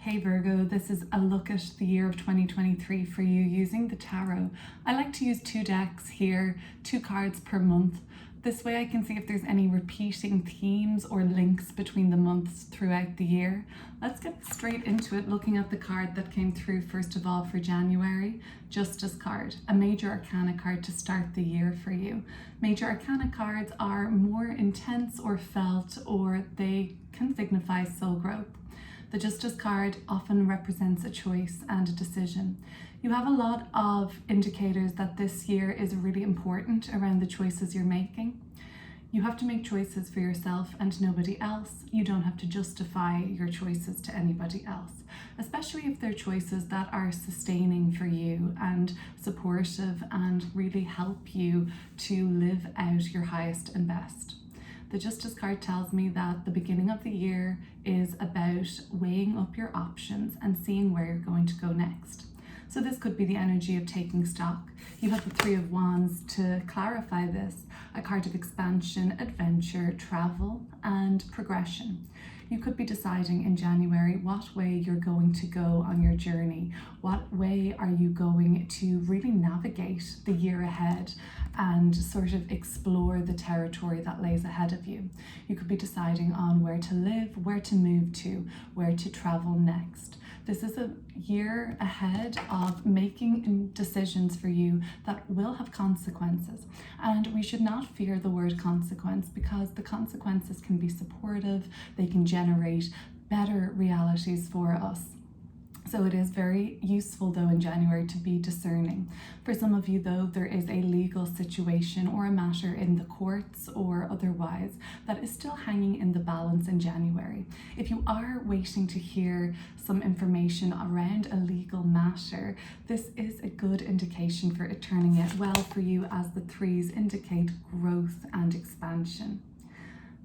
Hey Virgo, this is a look at the year of 2023 for you using the tarot. I like to use 2 decks here, 2 cards per month. This way I can see if there's any repeating themes or links between the months throughout the year. Let's get straight into it, looking at the card that came through first of all for January, Justice card, a major arcana card to start the year for you. Major arcana cards are more intense or felt, or they can signify soul growth. The Justice card often represents a choice and a decision. You have a lot of indicators that this year is really important around the choices you're making. You have to make choices for yourself and nobody else. You don't have to justify your choices to anybody else, especially if they're choices that are sustaining for you and supportive and really help you to live out your highest and best. The Justice card tells me that the beginning of the year is about weighing up your options and seeing where you're going to go next. So this could be the energy of taking stock. You have the Three of Wands to clarify this, a card of expansion, adventure, travel, and progression. You could be deciding in January what way you're going to go on your journey. What way are you going to really navigate the year ahead and sort of explore the territory that lays ahead of you. You could be deciding on where to live, where to move to, where to travel next. This is a year ahead of making decisions for you that will have consequences. And we should not fear the word consequence, because the consequences can be supportive, they can generate better realities for us. So it is very useful though in January to be discerning. For some of you though, there is a legal situation or a matter in the courts or otherwise that is still hanging in the balance in January. If you are waiting to hear some information around a legal matter, this is a good indication for it turning out well for you, as the threes indicate growth and expansion.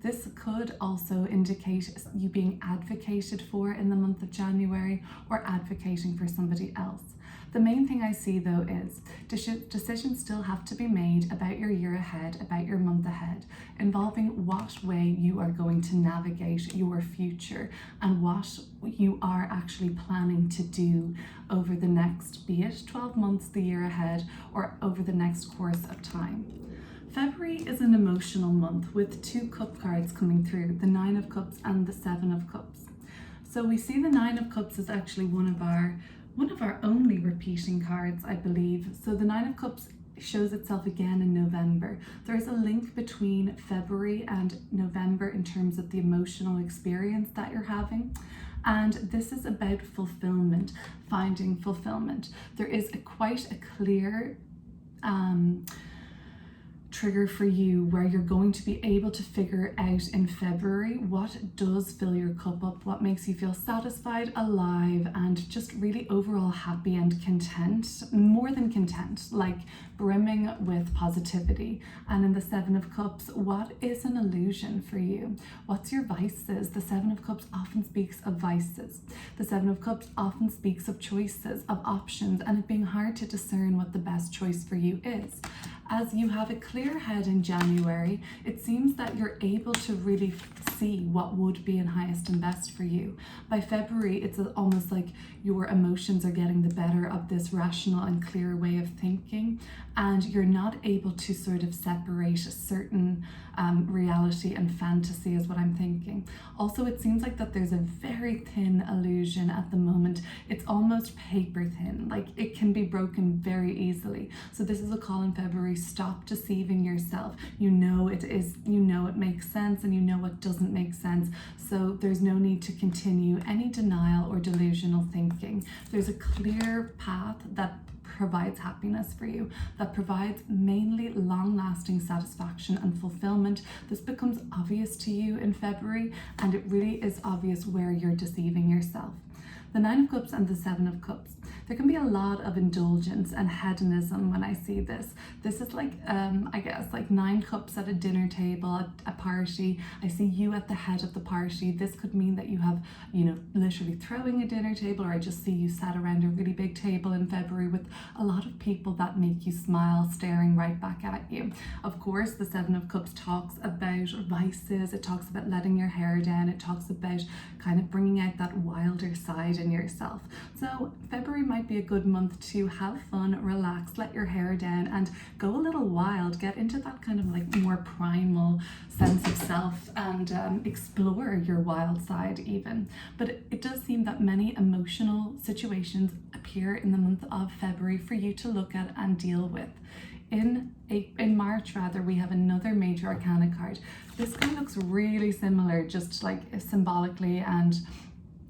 This could also indicate you being advocated for in the month of January or advocating for somebody else. The main thing I see though is decisions still have to be made about your year ahead, about your month ahead, involving what way you are going to navigate your future and what you are actually planning to do over the next, be it 12 months, the year ahead, or over the next course of time. February is an emotional month with 2 cup cards coming through, the 9 of Cups and the 7 of Cups. So we see the 9 of Cups is actually one of our only repeating cards, I believe. So the 9 of Cups shows itself again in November. There is a link between February and November in terms of the emotional experience that you're having. And this is about fulfillment, finding fulfillment. There is quite a clear trigger for you where you're going to be able to figure out in February what does fill your cup up, what makes you feel satisfied, alive, and just really overall happy and content, more than content, like brimming with positivity. And in the 7 of Cups, what is an illusion for you? What's your vices? The 7 of Cups often speaks of vices. The 7 of Cups often speaks of choices, of options, and it being hard to discern what the best choice for you is. As you have a clear head in January, it seems that you're able to really see what would be in highest and best for you. By February, it's almost like your emotions are getting the better of this rational and clear way of thinking, and you're not able to sort of separate a certain reality and fantasy is what I'm thinking. Also, it seems like that there's a very thin illusion at the moment. It's almost paper thin, like it can be broken very easily. So this is a call in February: stop deceiving yourself. You know it makes sense, and you know what doesn't make sense. So there's no need to continue any denial or delusional thinking. There's a clear path that provides happiness for you, that provides mainly long-lasting satisfaction and fulfillment. This becomes obvious to you in February, and it really is obvious where you're deceiving yourself. The 9 of Cups and the 7 of Cups. There can be a lot of indulgence and hedonism when I see this. This is like, I guess, like 9 cups at a dinner table, at a party. I see you at the head of the party. This could mean that you have, literally throwing a dinner table, or I just see you sat around a really big table in February with a lot of people that make you smile, staring right back at you. Of course, the 7 of Cups talks about vices. It talks about letting your hair down. It talks about kind of bringing out that wilder side in yourself. So February might be a good month to have fun, relax, let your hair down and go a little wild, get into that kind of like more primal sense of self and explore your wild side even. But it does seem that many emotional situations appear in the month of February for you to look at and deal with. In March rather, we have another major arcana card. This card looks really similar, just like symbolically and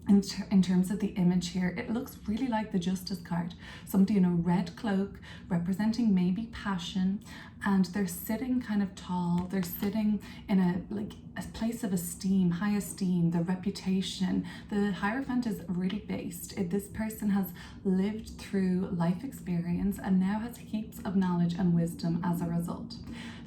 in terms of the image here. It looks really like the Justice card. Somebody in a red cloak representing maybe passion, and they're sitting kind of tall. They're sitting in a place of esteem, high esteem, the reputation. The Hierophant is really based. This person has lived through life experience and now has heaps of knowledge and wisdom as a result.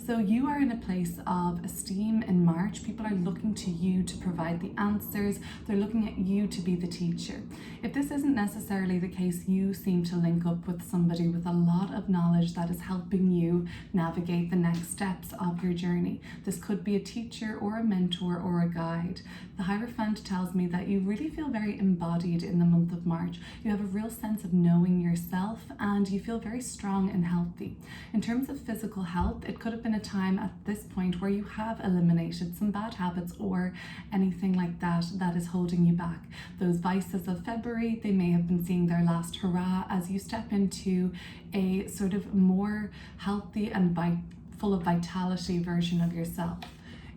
So you are in a place of esteem in March. People are looking to you to provide the answers. They're looking at you to be the teacher. If this isn't necessarily the case, you seem to link up with somebody with a lot of knowledge that is helping you navigate the next steps of your journey. This could be a teacher or a mentor or a guide. The Hierophant tells me that you really feel very embodied in the month of March. You have a real sense of knowing yourself and you feel very strong and healthy. In terms of physical health, it could have been a time at this point where you have eliminated some bad habits or anything like that that is holding you back. Those vices of February, they may have been seeing their last hurrah as you step into a sort of more healthy and full of vitality version of yourself.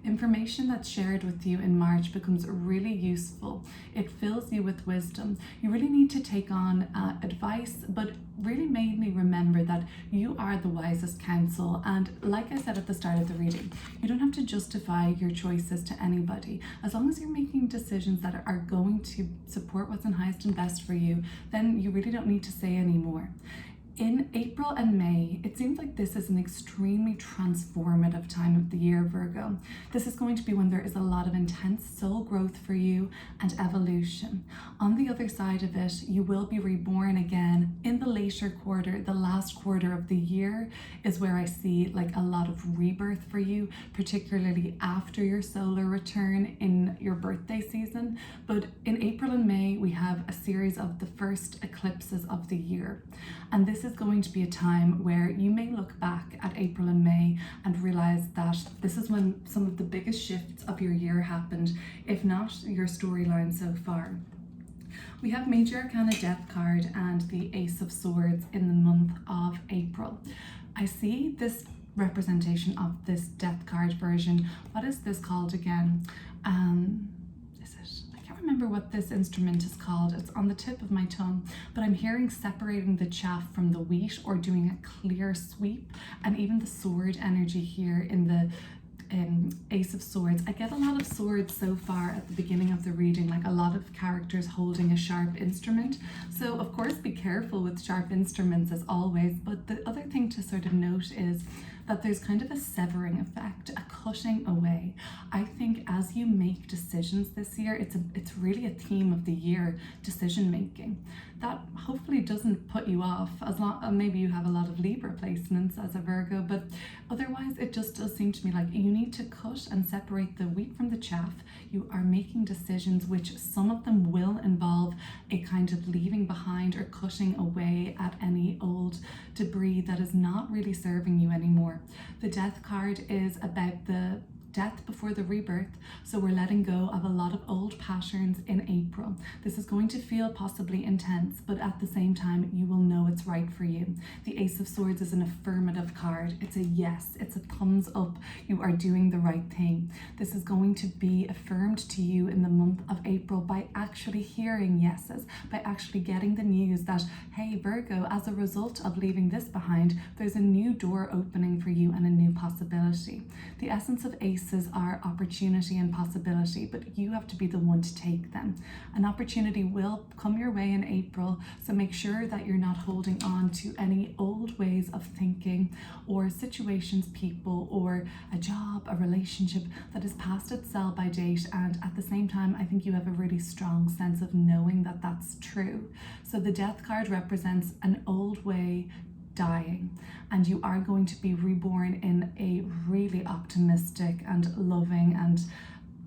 Information that's shared with you in March becomes really useful. It fills you with wisdom. You really need to take on advice, but really made me remember that you are the wisest counsel. And like I said at the start of the reading, you don't have to justify your choices to anybody. As long as you're making decisions that are going to support what's in highest and best for you, then you really don't need to say any more. In April and May, it seems like this is an extremely transformative time of the year, Virgo. This is going to be when there is a lot of intense soul growth for you and evolution. On the other side of it, you will be reborn again in the later quarter. The last quarter of the year is where I see like a lot of rebirth for you, particularly after your solar return in your birthday season. But in April and May, we have a series of the first eclipses of the year. And this is going to be a time where you may look back at April and May and realize that this is when some of the biggest shifts of your year happened, if not your storyline so far. We have Major Arcana Death card and the Ace of Swords in the month of April. I see this representation of this Death card version. What is this called again? Remember what this instrument is called. It's on the tip of my tongue, but I'm hearing separating the chaff from the wheat or doing a clear sweep, and even the sword energy here in the Ace of Swords. I get a lot of swords so far at the beginning of the reading, like a lot of characters holding a sharp instrument. So of course be careful with sharp instruments as always, but the other thing to sort of note is that there's kind of a severing effect, a cutting away. I think as you make decisions this year, it's really a theme of the year, decision making. That hopefully doesn't put you off, as long maybe you have a lot of Libra placements as a Virgo, but otherwise it just does seem to me like you need to cut and separate the wheat from the chaff. You are making decisions which some of them will involve a kind of leaving behind or cutting away at any old debris that is not really serving you anymore. The Death card is about the death before the rebirth, so we're letting go of a lot of old patterns in April. This is going to feel possibly intense, but at the same time you will know it's right for you. The Ace of Swords is an affirmative card. It's a yes, it's a thumbs up. You are doing the right thing. This is going to be affirmed to you in the month of April by actually hearing yeses, by actually getting the news that, hey Virgo, as a result of leaving this behind, there's a new door opening for you and a new possibility. The essence of Ace are opportunity and possibility, but you have to be the one to take them. An opportunity will come your way in April, so make sure that you're not holding on to any old ways of thinking or situations, people, or a job, a relationship that is past its sell-by date. And at the same time, I think you have a really strong sense of knowing that that's true. So the Death card represents an old way dying, and you are going to be reborn in a really optimistic and loving and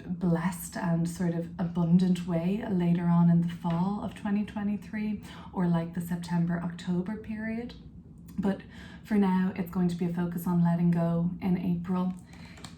blessed and sort of abundant way later on in the fall of 2023, or like the September-October period. But for now, it's going to be a focus on letting go in April.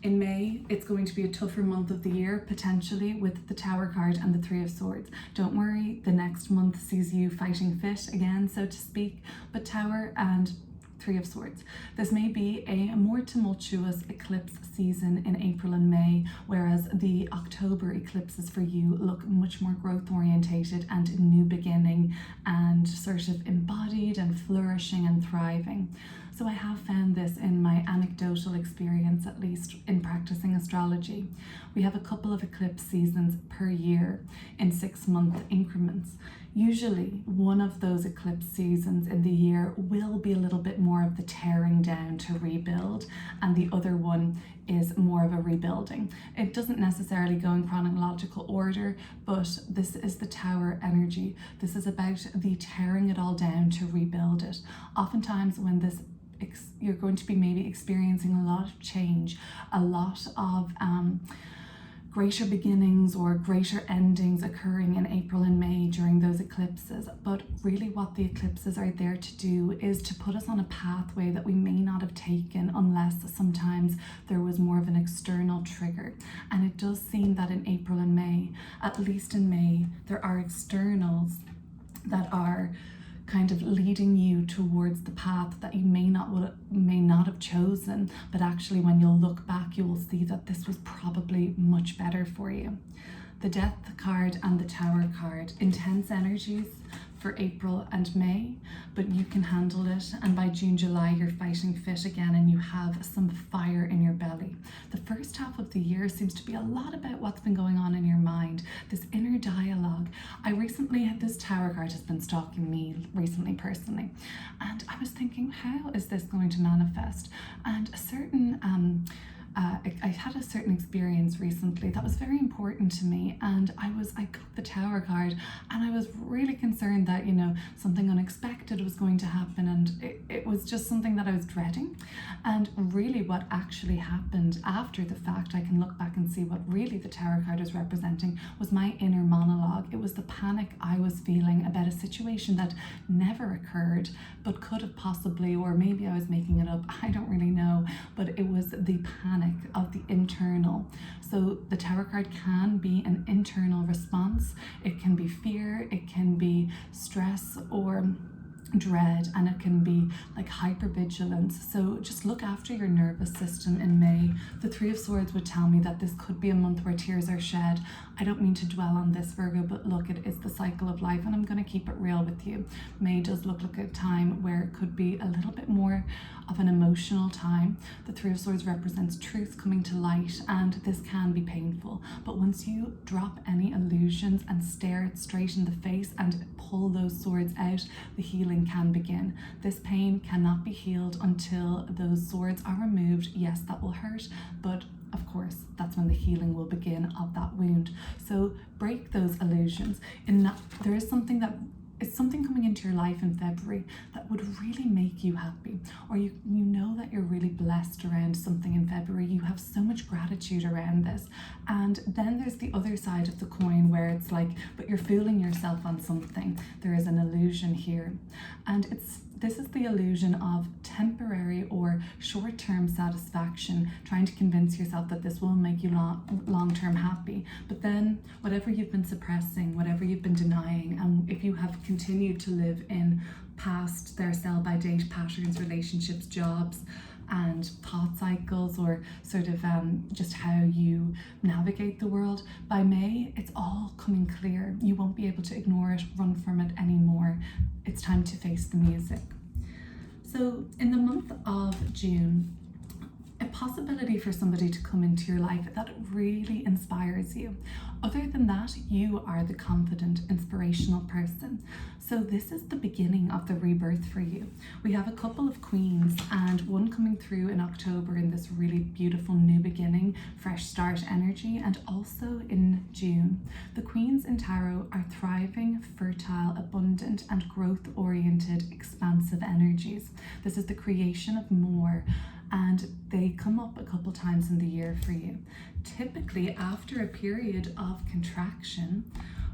In May, it's going to be a tougher month of the year, potentially, with the Tower card and the Three of Swords. Don't worry, the next month sees you fighting fit again, so to speak, but Tower and Three of Swords. This may be a more tumultuous eclipse season in April and May, whereas the October eclipses for you look much more growth orientated and new beginning and sort of embodied and flourishing and thriving. So I have found this in my anecdotal experience, at least in practicing astrology. We have a couple of eclipse seasons per year in 6-month increments. Usually one of those eclipse seasons in the year will be a little bit more of the tearing down to rebuild, and the other one is more of a rebuilding. It doesn't necessarily go in chronological order, but this is the Tower energy. This is about the tearing it all down to rebuild it. Oftentimes when this you're going to be maybe experiencing a lot of change, a lot of greater beginnings or greater endings occurring in April and May during those eclipses. But really what the eclipses are there to do is to put us on a pathway that we may not have taken unless sometimes there was more of an external trigger. And it does seem that in April and May, at least in May, there are externals that are kind of leading you towards the path that you may not have chosen, but actually when you'll look back you will see that this was probably much better for you. The Death card and the Tower card, intense energies for April and May, but you can handle it, and by June, July you're fighting fit again and you have some fire in your belly. The first half of the year seems to be a lot about what's been going on in your mind, this inner dialogue. I recently had this Tower card has been stalking me recently personally, and I was thinking, how is this going to manifest? And a certain I had a certain experience recently that was very important to me, and I got the Tower card and I was really concerned that, you know, something unexpected was going to happen, and it was just something that I was dreading. And really what actually happened after the fact, I can look back and see what really the Tower card is representing was my inner monologue. It was the panic I was feeling about a situation that never occurred but could have possibly, or maybe I was making it up, I don't really know, but it was the panic of the internal. So the Tower card can be an internal response. It can be fear, it can be stress or dread, and it can be like hypervigilance. So just look after your nervous system in May. The Three of Swords would tell me that this could be a month where tears are shed. I don't mean to dwell on this, Virgo, but look, it is the cycle of life, and I'm going to keep it real with you. May does look like a time where it could be a little bit more of an emotional time. The Three of Swords represents truth coming to light, and this can be painful, but once you drop any illusions and stare it straight in the face and pull those swords out, the healing can begin. This pain cannot be healed until those swords are removed. Yes, that will hurt, but of course, that's when the healing will begin of that wound. So break those illusions. There is something coming into your life in February that would really make you happy, or you know that you're really blessed around something in February. You have so much gratitude around this. And then there's the other side of the coin where it's like, but you're fooling yourself on something. There is an illusion here, and this is the illusion of temporary or short-term satisfaction, trying to convince yourself that this will make you long-term happy. But then whatever you've been suppressing, whatever you've been denying, and if you have continued to live in past their sell-by-date patterns, relationships, jobs, and thought cycles, or sort of just how you navigate the world, by May it's all coming clear. You won't be able to ignore it, run from it anymore. It's time to face the music. So in the month of June, a possibility for somebody to come into your life that really inspires you. Other than that, you are the confident, inspirational person. So this is the beginning of the rebirth for you. We have a couple of queens, and one coming through in October in this really beautiful new beginning, fresh start energy, and also in June. The queens in tarot are thriving, fertile, abundant, and growth-oriented, expansive energies. This is the creation of more, and they come up a couple times in the year for you. Typically, after a period of contraction,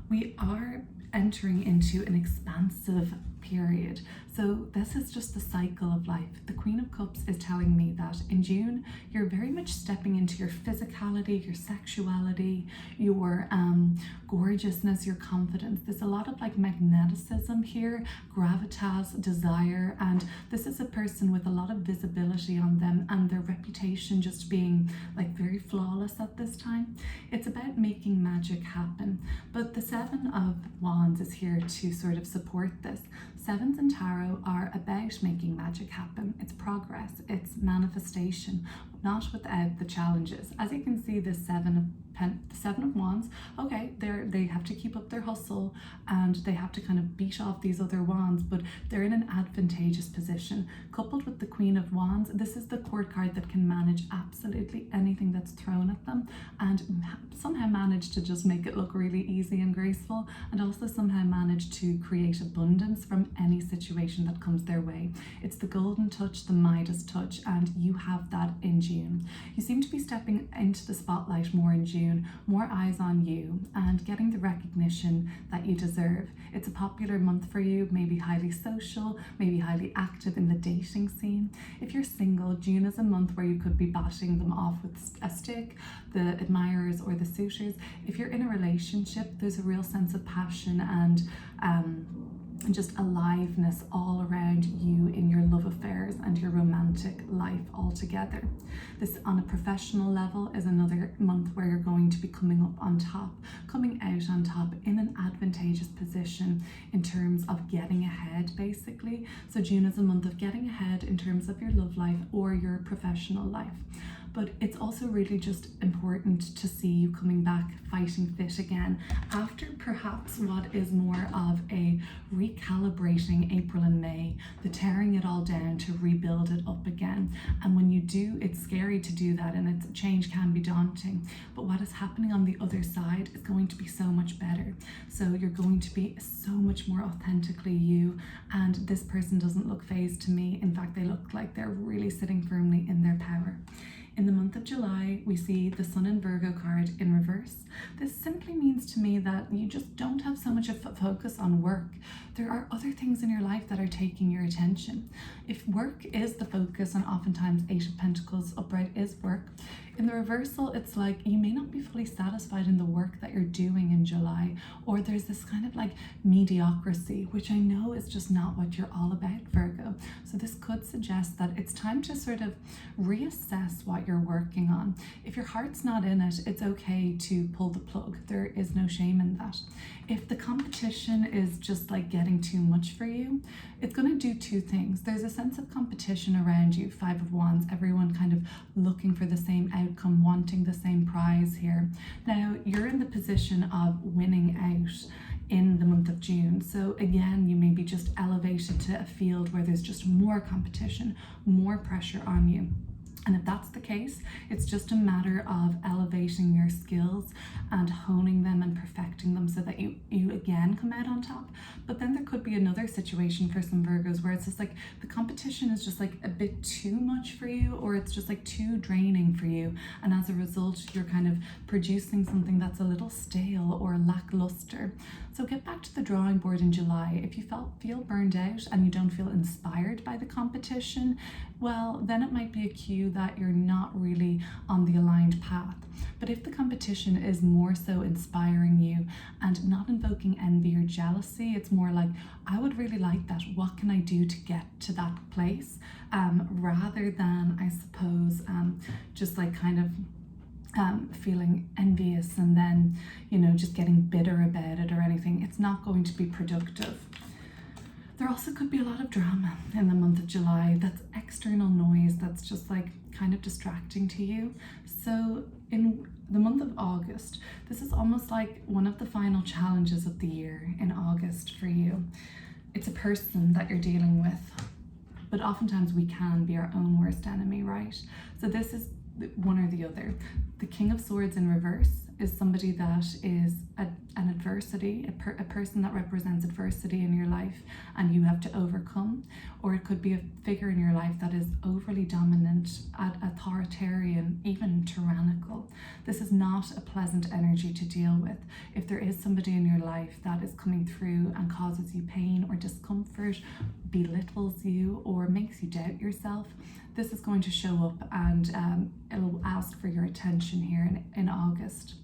we are entering into an expansive period. So this is just the cycle of life. The Queen of Cups is telling me that in June, you're very much stepping into your physicality, your sexuality, your gorgeousness, your confidence. There's a lot of like magneticism here, gravitas, desire, and this is a person with a lot of visibility on them and their reputation just being like very flawless at this time. It's about making magic happen. But the Seven of Wands is here to sort of support this. Sevens in tarot are about making magic happen. It's progress, it's manifestation, not without the challenges. As you can see, the Seven of Wands, okay, they have to keep up their hustle and they have to kind of beat off these other wands, but they're in an advantageous position. Coupled with the Queen of Wands, this is the court card that can manage absolutely anything that's thrown at them and somehow manage to just make it look really easy and graceful, and also somehow manage to create abundance from any situation that comes their way. It's the golden touch, the Midas touch, and you have that in June. You seem to be stepping into the spotlight more in June, more eyes on you and getting the recognition that you deserve. It's a popular month for you, maybe highly social, maybe highly active in the dating scene. If you're single, June is a month where you could be batting them off with a stick, the admirers or the suitors. If you're in a relationship, there's a real sense of passion and just aliveness all around you in your love affairs and your romantic life altogether. This, on a professional level, is another month where you're going to be coming up on top, coming out on top in an advantageous position in terms of getting ahead, basically. So June is a month of getting ahead in terms of your love life or your professional life. But it's also really just important to see you coming back fighting fit again after perhaps what is more of a recalibrating April and May, the tearing it all down to rebuild it up again. And when you do, it's scary to do that, and it's change can be daunting. But what is happening on the other side is going to be so much better. So you're going to be so much more authentically you, and this person doesn't look phased to me. In fact, they look like they're really sitting firmly in their power. In the month of July, we see the Sun and Virgo card in reverse. This simply means to me that you just don't have so much of a focus on work. There are other things in your life that are taking your attention. If work is the focus, and oftentimes Eight of Pentacles upright is work, in the reversal, it's like you may not be fully satisfied in the work that you're doing in July, or there's this kind of like mediocrity, which I know is just not what you're all about, Virgo. So this could suggest that it's time to sort of reassess what you're working on. If your heart's not in it, it's okay to pull the plug. There is no shame in that. If the competition is just like getting too much for you, it's going to do two things. There's a sense of competition around you, Five of Wands, everyone kind of looking for the same outcome, wanting the same prize here. Now, you're in the position of winning out in the month of June. So again, you may be just elevated to a field where there's just more competition, more pressure on you. And if that's the case, it's just a matter of elevating your skills and honing them and perfecting them so that you again come out on top. But then there could be another situation for some Virgos where it's just like the competition is just like a bit too much for you, or it's just like too draining for you. And as a result, you're kind of producing something that's a little stale or lackluster. So get back to the drawing board in July. If you feel burned out and you don't feel inspired by the competition, well, then it might be a cue that you're not really on the aligned path. But if the competition is more so inspiring you and not invoking envy or jealousy, it's more like, I would really like that. What can I do to get to that place? Rather than, I suppose, just like kind of feeling envious and then, just getting bitter about it or anything. It's not going to be productive. There also could be a lot of drama in the month of July. That's external noise that's just like kind of distracting to you. So in the month of August, this is almost like one of the final challenges of the year in August for you. It's a person that you're dealing with, but oftentimes we can be our own worst enemy, right? So this is one or the other. The King of Swords in reverse is somebody that is an adversity, a person that represents adversity in your life and you have to overcome, or it could be a figure in your life that is overly dominant, authoritarian, even tyrannical. This is not a pleasant energy to deal with. If there is somebody in your life that is coming through and causes you pain or discomfort, belittles you, or makes you doubt yourself, this is going to show up, and it'll ask for your attention here in August.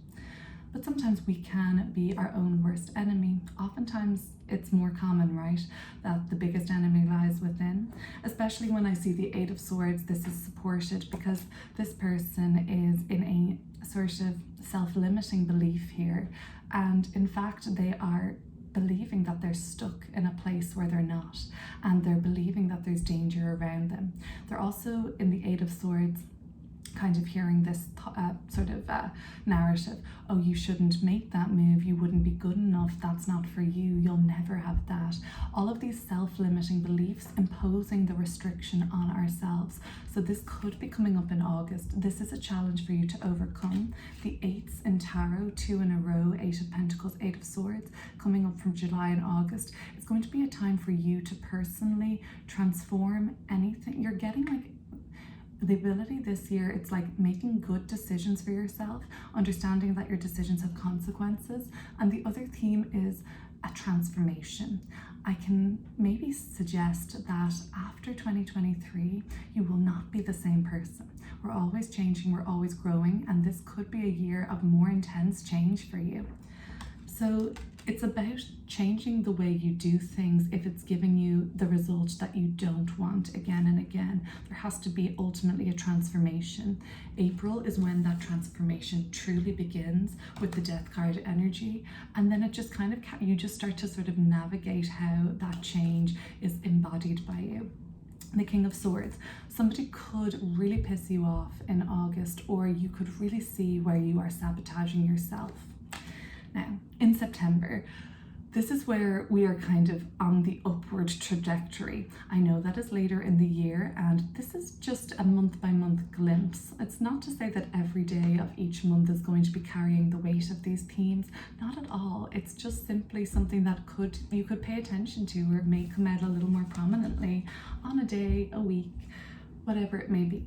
But sometimes we can be our own worst enemy. Oftentimes it's more common, right, that the biggest enemy lies within. Especially when I see the Eight of Swords, this is supported because this person is in a sort of self-limiting belief here. And in fact, they are believing that they're stuck in a place where they're not, and they're believing that there's danger around them. They're also in the Eight of Swords kind of hearing this narrative, oh, you shouldn't make that move, you wouldn't be good enough, that's not for you, you'll never have that. All of these self-limiting beliefs imposing the restriction on ourselves. So this could be coming up in August. This is a challenge for you to overcome. The eights in tarot, 2 in a row, 8 of Pentacles, 8 of Swords, coming up from July and August. It's going to be a time for you to personally transform anything. You're getting like the ability this year, it's like making good decisions for yourself, understanding that your decisions have consequences. And the other theme is a transformation. I can maybe suggest that after 2023, you will not be the same person. We're always changing, we're always growing, and this could be a year of more intense change for you. So it's about changing the way you do things if it's giving you the result that you don't want again and again. There has to be ultimately a transformation. April is when that transformation truly begins with the Death card energy, and then it just kind of, you just start to sort of navigate how that change is embodied by you. The King of Swords. Somebody could really piss you off in August, or you could really see where you are sabotaging yourself. Now, in September, this is where we are kind of on the upward trajectory. I know that is later in the year, and this is just a month-by-month glimpse. It's not to say that every day of each month is going to be carrying the weight of these themes. Not at all. It's just simply something that you could pay attention to, or may come out a little more prominently on a day, a week, whatever it may be.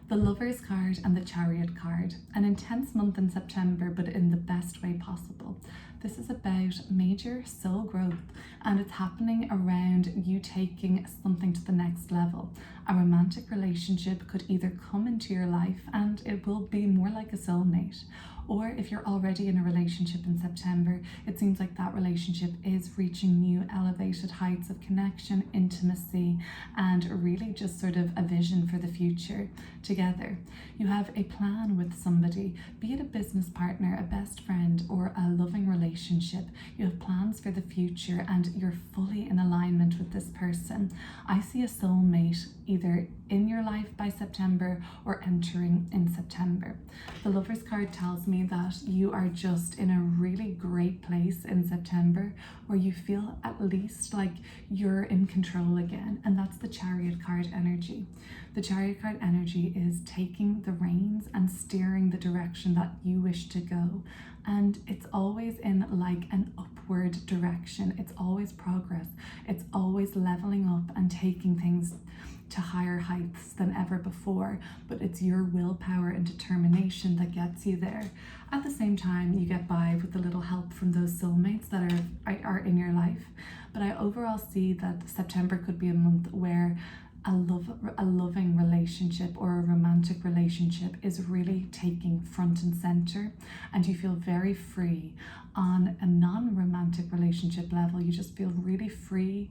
The Lovers card and the Chariot card. An intense month in September, but in the best way possible. This is about major soul growth, and it's happening around you taking something to the next level. A romantic relationship could either come into your life and it will be more like a soulmate, or if you're already in a relationship in September, it seems like that relationship is reaching new elevated heights of connection, intimacy, and really just sort of a vision for the future together. You have a plan with somebody, be it a business partner, a best friend, or a loving relationship. You have plans for the future and you're fully in alignment with this person. I see a soulmate either in your life by September or entering in September. The Lovers card tells me that you are just in a really great place in September, where you feel at least like you're in control again, and that's the Chariot card energy. The Chariot card energy is taking the reins and steering the direction that you wish to go, and it's always in like an upward direction. It's always progress. It's always leveling up and taking things to higher heights than ever before, but it's your willpower and determination that gets you there. At the same time, you get by with a little help from those soulmates that are in your life. But I overall see that September could be a month where a loving relationship or a romantic relationship is really taking front and center, and you feel very free. On a non-romantic relationship level, you just feel really free.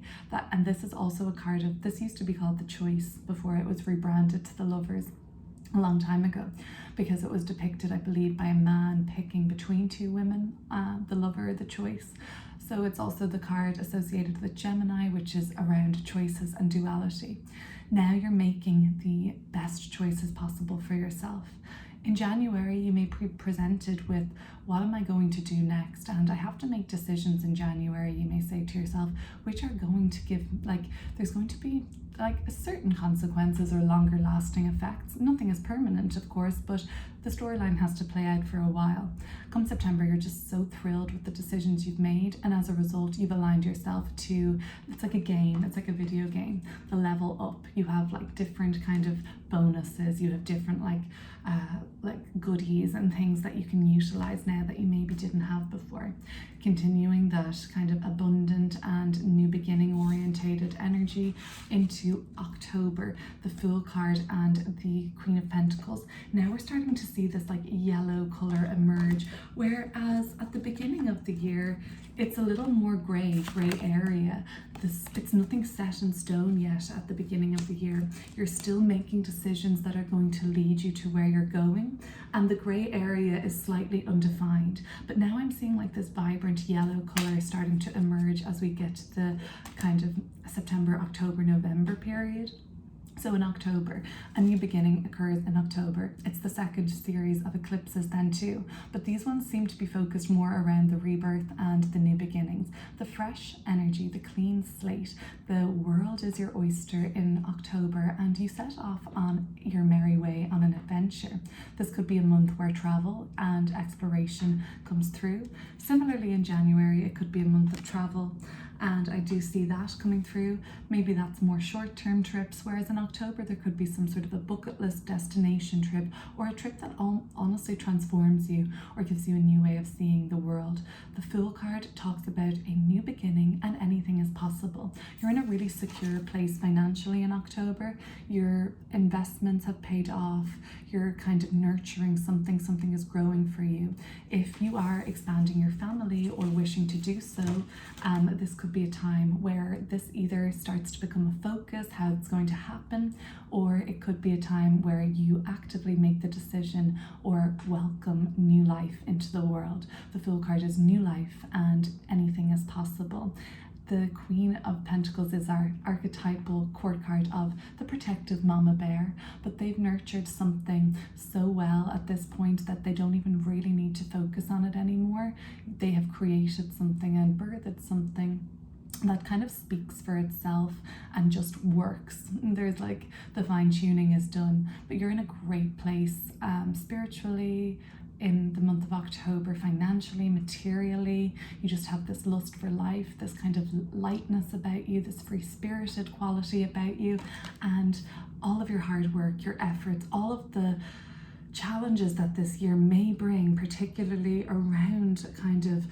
And this is also a card of, this used to be called the Choice before it was rebranded to the Lovers a long time ago, because it was depicted, I believe, by a man picking between two women, the lover, the choice. So it's also the card associated with Gemini, which is around choices and duality. Now you're making the best choices possible for yourself. In January, you may be presented with what am I going to do next? And I have to make decisions in January, you may say to yourself, which are going to give, like, there's going to be like certain consequences or longer lasting effects. Nothing is permanent, of course, but the storyline has to play out for a while. Come September, you're just so thrilled with the decisions you've made, and as a result, you've aligned yourself to, it's like a game, it's like a video game, the level up. You have like different kind of bonuses, you have different like goodies and things that you can utilize now that you maybe didn't have before. Continuing that kind of abundant and new beginning orientated energy into October, the Fool card and the Queen of Pentacles. Now we're starting to see this like yellow color emerge, whereas at the beginning of the year it's a little more gray area. It's nothing set in stone yet at the beginning of the year. You're still making decisions that are going to lead you to where you're going, and the gray area is slightly undefined. But now I'm seeing like this vibrant yellow color starting to emerge as we get to the kind of September, October, November period. So in October, a new beginning occurs in October. It's the second series of eclipses then too, but these ones seem to be focused more around the rebirth and the new beginnings, the fresh energy, the clean slate. The world is your oyster in October, and you set off on your merry way on an adventure. This could be a month where travel and exploration comes through. Similarly in January, it could be a month of travel, and I do see that coming through. Maybe that's more short-term trips, whereas in October there could be some sort of a bucket list destination trip, or a trip that honestly transforms you or gives you a new way of seeing the world. The Fool card talks about a new beginning, and anything is possible. You're in a really secure place financially in October. Your investments have paid off. You're kind of nurturing something is growing for you. If you are expanding your family or wishing to do so, this could be a time where this either starts to become a focus, how it's going to happen, or it could be a time where you actively make the decision or welcome new life into the world. The Fool card is new life, and anything is possible. The Queen of Pentacles is our archetypal court card of the protective mama bear, but they've nurtured something so well at this point that they don't even really need to focus on it anymore. They have created something and birthed something that kind of speaks for itself and just works. There's like the fine tuning is done, but you're in a great place spiritually, in the month of October, financially, materially. You just have this lust for life, this kind of lightness about you, this free-spirited quality about you, and all of your hard work, your efforts, all of the challenges that this year may bring, particularly around kind of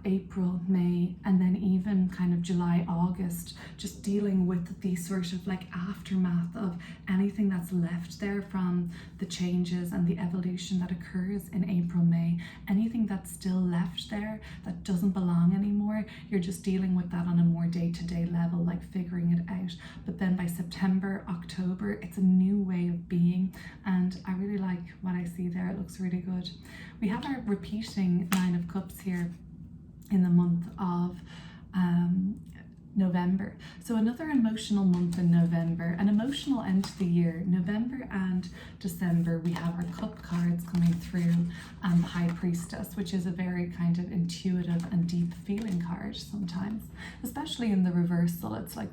April, May, and then even kind of July, August, just dealing with the sort of like aftermath of anything that's left there from the changes and the evolution that occurs in April, May. Anything that's still left there that doesn't belong anymore, you're just dealing with that on a more day-to-day level, like figuring it out. But then by September, October, it's a new way of being, and I really like what I see there. It looks really good. We have our repeating Nine of Cups here in the month of November. So another emotional month in November, an emotional end to the year. November and December, we have our cup cards coming through, and the High Priestess, which is a very kind of intuitive and deep feeling card sometimes, especially in the reversal. It's like